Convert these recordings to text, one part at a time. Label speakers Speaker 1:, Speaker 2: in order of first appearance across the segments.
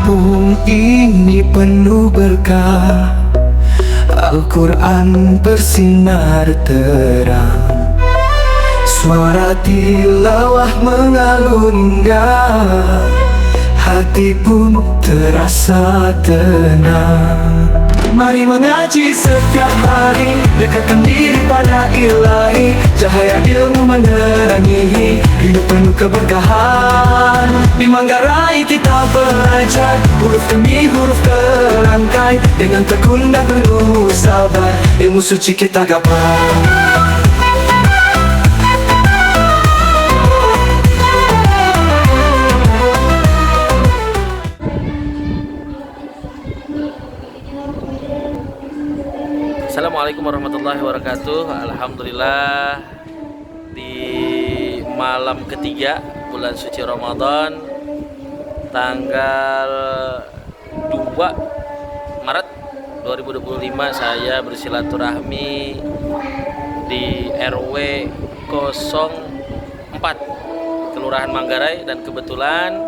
Speaker 1: Kampung ini penuh berkah, Al-Quran bersinar terang, suara tilawah mengalun indah, hati pun terasa tenang. Mari mengaji setiap hari, dekatkan diri pada ilahi, cahaya ilmu menerangi hidup penuh keberkahan. Di Manggarai kita belajar, huruf demi huruf terangkai, dengan tekun dan penuh sabar, ilmu suci kita gapai.
Speaker 2: Assalamualaikum warahmatullahi wabarakatuh. Alhamdulillah, di malam ketiga bulan suci Ramadan, tanggal 2 Maret 2025, saya bersilaturahmi di RW 04 Kelurahan Manggarai, dan kebetulan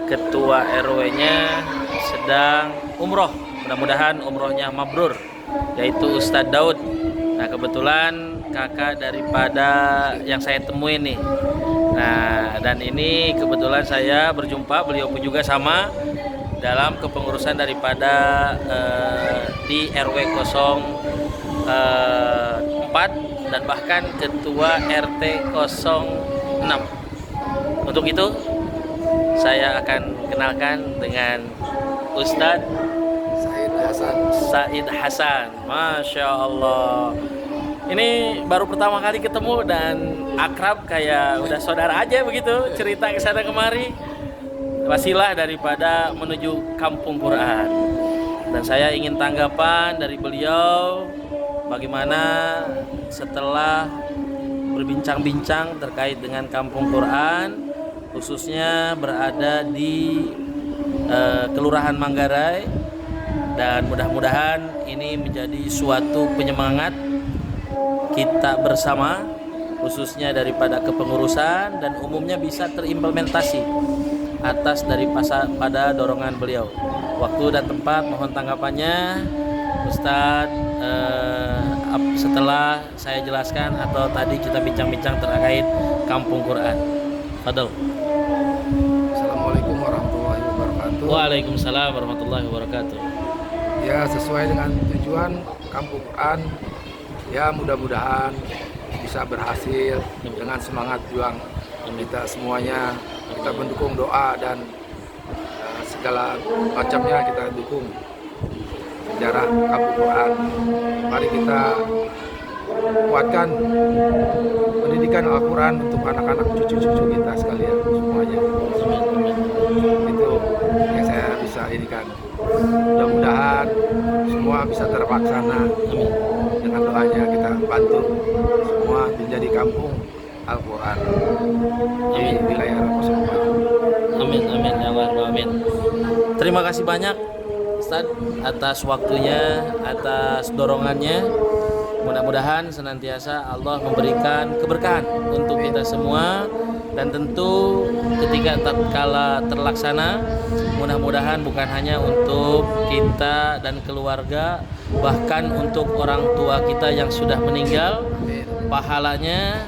Speaker 2: ketua RW-nya sedang umroh. Mudah-mudahan umrohnya mabrur, yaitu Ustadz Daud. Nah, kebetulan kakak daripada yang saya temuin nih. Nah, dan ini kebetulan saya berjumpa, beliau pun juga sama dalam kepengurusan daripada di RW 04 dan bahkan ketua RT 06. Untuk itu saya akan kenalkan dengan Ustadz Said Hasan. Masya Allah, ini baru pertama kali ketemu dan akrab, kayak udah saudara aja begitu, cerita kesana kemari, wasilah daripada menuju kampung Quran. Dan saya ingin tanggapan dari beliau, bagaimana setelah berbincang-bincang terkait dengan kampung Quran, khususnya berada di Kelurahan Manggarai. Dan mudah-mudahan ini menjadi suatu penyemangat kita bersama, khususnya daripada kepengurusan, dan umumnya bisa terimplementasi atas pada dorongan beliau. Waktu dan tempat mohon tanggapannya Ustadz, setelah saya jelaskan atau tadi kita bincang-bincang terkait kampung Quran. Fadal.
Speaker 3: Assalamualaikum warahmatullahi wabarakatuh.
Speaker 2: Waalaikumsalam warahmatullahi wabarakatuh.
Speaker 3: Ya, sesuai dengan tujuan kampung Quran, ya mudah-mudahan bisa berhasil dengan semangat juang kita semuanya. Kita mendukung doa dan segala macamnya kita dukung sejarah kampung Quran. Mari kita kuatkan pendidikan Al-Quran untuk anak-anak cucu-cucu kita sekalian semuanya. Itu yang saya bisa inikan. Mudah-mudahan semua bisa terlaksana. Dengan doanya kita bantu semua menjadi kampung Al-Quran di wilayah Raposopal.
Speaker 2: Amin, amin, ya Allah, amin. Terima kasih banyak Ustaz atas waktunya, atas dorongannya. Mudah-mudahan senantiasa Allah memberikan keberkahan untuk kita semua, dan tentu ketika tatkala terlaksana, mudah-mudahan bukan hanya untuk kita dan keluarga, bahkan untuk orang tua kita yang sudah meninggal, pahalanya,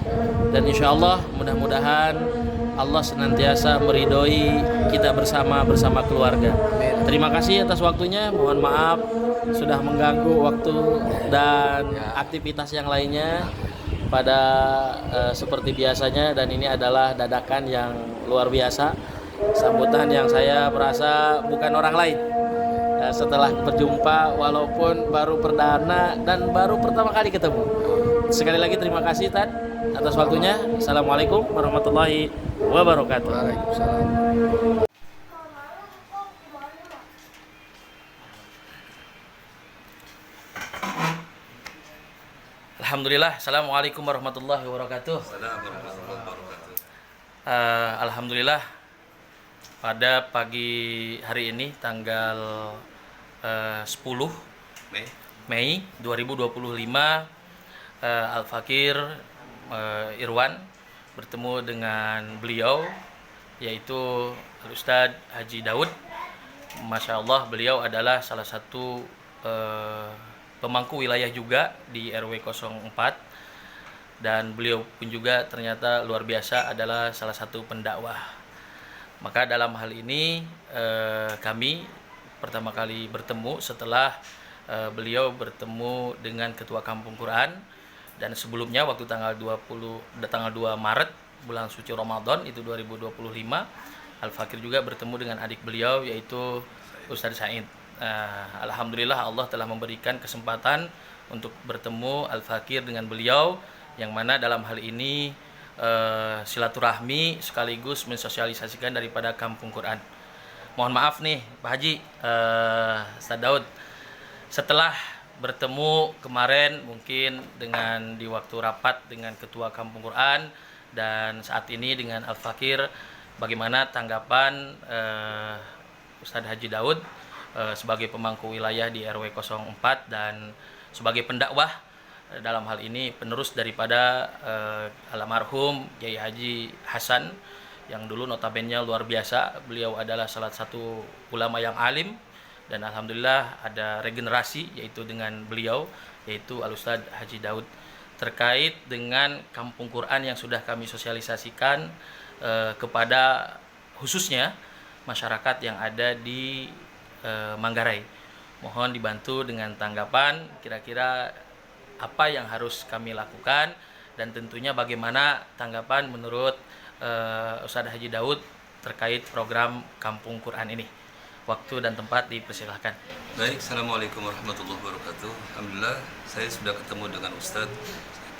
Speaker 2: dan insya Allah mudah-mudahan Allah senantiasa meridhoi kita bersama keluarga. Terima kasih atas waktunya. Mohon maaf sudah mengganggu waktu dan aktivitas yang lainnya pada seperti biasanya, dan ini adalah dadakan yang luar biasa, sambutan yang saya merasa bukan orang lain. Setelah berjumpa walaupun baru perdana dan baru pertama kali ketemu. Sekali lagi terima kasih Tad atas waktunya. Assalamualaikum warahmatullahi wabarakatuh.
Speaker 3: Waalaikumsalam.
Speaker 2: Alhamdulillah. Assalamualaikum warahmatullahi wabarakatuh. Alhamdulillah, pada pagi hari ini tanggal 10 Mei 2025, Al-Fakir Irwan bertemu dengan beliau, yaitu Ustadz Haji Daud, Masya Allah, beliau adalah salah satu pemangku wilayah juga di RW 04, dan beliau pun juga ternyata luar biasa adalah salah satu pendakwah. Maka dalam hal ini kami pertama kali bertemu setelah beliau bertemu dengan Ketua Kampung Quran, dan sebelumnya waktu tanggal 2 Maret bulan suci Ramadan itu 2025, Al-Fakir juga bertemu dengan adik beliau yaitu Ustadz Said. Alhamdulillah Allah telah memberikan kesempatan untuk bertemu Al-Fakir dengan beliau, yang mana dalam hal ini silaturahmi sekaligus mensosialisasikan daripada Kampung Quran. Mohon maaf nih Pak Haji, Ustadz Daud, setelah bertemu kemarin mungkin di waktu rapat dengan Ketua Kampung Quran dan saat ini dengan Al-Fakir, bagaimana tanggapan Ustadz Haji Daud sebagai pemangku wilayah di RW 04 dan sebagai pendakwah dalam hal ini penerus daripada almarhum Kiai Haji Hasan yang dulu notabene luar biasa. Beliau adalah salah satu ulama yang alim, dan alhamdulillah ada regenerasi yaitu dengan beliau, yaitu Al-Ustadz Haji Daud, terkait dengan Kampung Quran yang sudah kami sosialisasikan kepada khususnya masyarakat yang ada di Manggarai. Mohon dibantu dengan tanggapan kira-kira apa yang harus kami lakukan, dan tentunya bagaimana tanggapan menurut Ustadz Haji Daud terkait program Kampung Quran ini. Waktu dan tempat dipersilahkan.
Speaker 4: Baik, Assalamualaikum warahmatullahi wabarakatuh. Alhamdulillah, saya sudah ketemu dengan Ustadz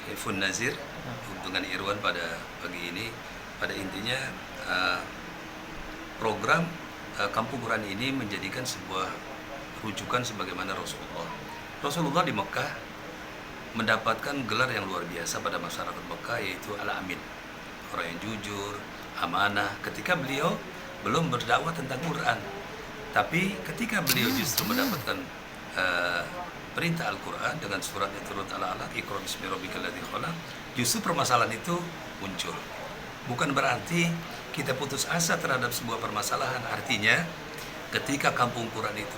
Speaker 4: Ifun Nazir dengan Irwan pada pagi ini. Pada intinya program Kampung Quran ini menjadikan sebuah rujukan sebagaimana Rasulullah di Mekah mendapatkan gelar yang luar biasa pada masyarakat Mekah, yaitu Al-Amin, orang yang jujur, amanah, ketika beliau belum berdakwah tentang Quran. Tapi ketika beliau justru mendapatkan perintah Al-Quran dengan surat yang turut ala-alaq, Iqra bismi rabbikal ladzi khalaq, justru permasalahan itu muncul. Bukan berarti kita putus asa terhadap sebuah permasalahan. Artinya ketika Kampung Quran itu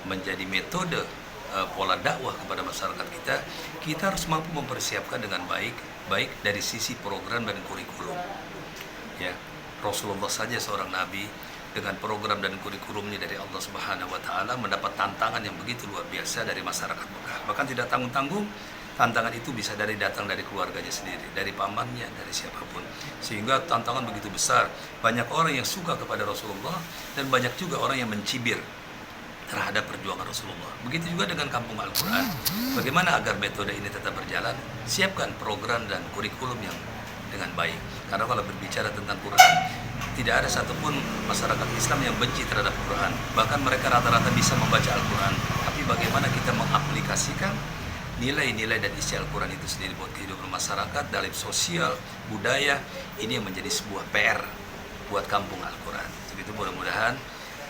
Speaker 4: menjadi metode pola dakwah kepada masyarakat kita harus mampu mempersiapkan dengan baik dari sisi program dan kurikulum. Ya, Rasulullah saja seorang nabi dengan program dan kurikulumnya dari Allah Subhanahu wa taala mendapat tantangan yang begitu luar biasa dari masyarakat Mekah. Bahkan tidak tanggung-tanggung, tantangan itu bisa datang dari keluarganya sendiri, dari pamannya, dari siapapun. Sehingga tantangan begitu besar. Banyak orang yang suka kepada Rasulullah dan banyak juga orang yang mencibir terhadap perjuangan Rasulullah. Begitu juga dengan Kampung Al-Quran. Bagaimana agar metode ini tetap berjalan? Siapkan program dan kurikulum yang dengan baik. Karena kalau berbicara tentang Quran, tidak ada satupun masyarakat Islam yang benci terhadap Quran. Bahkan mereka rata-rata bisa membaca Al-Quran. Tapi bagaimana kita mengaplikasikan nilai-nilai dan isi Al-Quran itu sendiri buat kehidupan masyarakat dalam sosial, budaya, ini yang menjadi sebuah PR buat Kampung Al-Quran. Begitu mudah-mudahan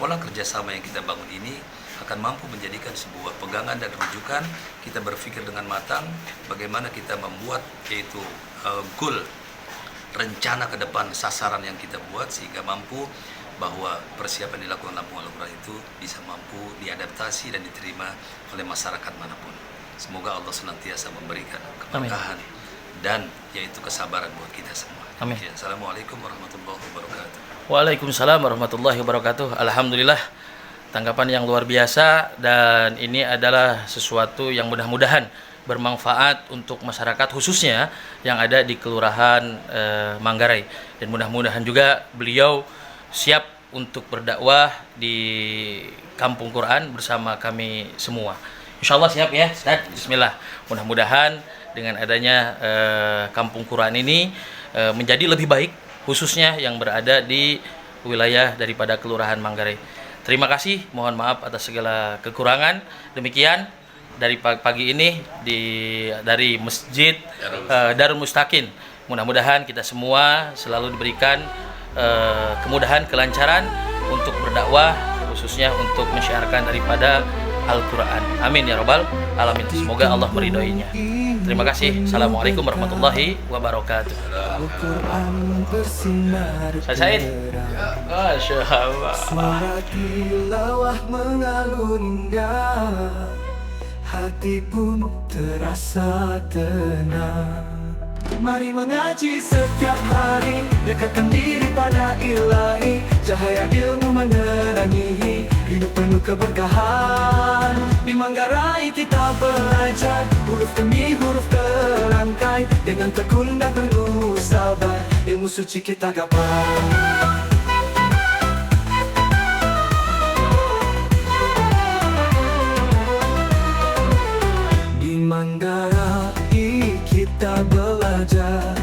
Speaker 4: pola kerjasama yang kita bangun ini akan mampu menjadikan sebuah pegangan dan rujukan. Kita berpikir dengan matang bagaimana kita membuat yaitu goal, rencana ke depan, sasaran yang kita buat, sehingga mampu bahwa persiapan yang dilakukan Kampung Al-Quran itu bisa mampu diadaptasi dan diterima oleh masyarakat manapun. Semoga Allah senantiasa memberikan keberkahan dan yaitu kesabaran buat kita semua.
Speaker 2: Amin.
Speaker 4: Assalamualaikum warahmatullahi wabarakatuh.
Speaker 2: Waalaikumsalam warahmatullahi wabarakatuh. Alhamdulillah, tanggapan yang luar biasa, dan ini adalah sesuatu yang mudah-mudahan bermanfaat untuk masyarakat khususnya yang ada di Kelurahan Manggarai, dan mudah-mudahan juga beliau siap untuk berdakwah di Kampung Quran bersama kami semua. Insya Allah siap ya Ustaz. Bismillah. Mudah-mudahan dengan adanya Kampung Quran ini menjadi lebih baik, khususnya yang berada di wilayah daripada Kelurahan Manggarai. Terima kasih, mohon maaf atas segala kekurangan. Demikian dari pagi ini dari Masjid Darul Mustaqin. Mudah-mudahan kita semua selalu diberikan kemudahan, kelancaran untuk berdakwah, khususnya untuk menyiarkan daripada Al-Quran. Amin ya robbal alamin. Semoga Allah meridhoinya. Terima kasih. Assalamualaikum warahmatullahi wabarakatuh.
Speaker 1: Al-Quran bersinar
Speaker 2: Said.
Speaker 1: terang.
Speaker 2: Masya Allah.
Speaker 1: Suara tilawah mengalun indah, hati pun terasa tenang. Mari mengaji setiap hari, dekatkan diri pada ilahi. Cahaya ilmu menerangi hidup penuh keberkahan. Di Manggarai kita belajar huruf demi huruf terangkai. Dengan tekun dan penuh sabar, ilmu suci kita gapai. Di Manggarai kita belajar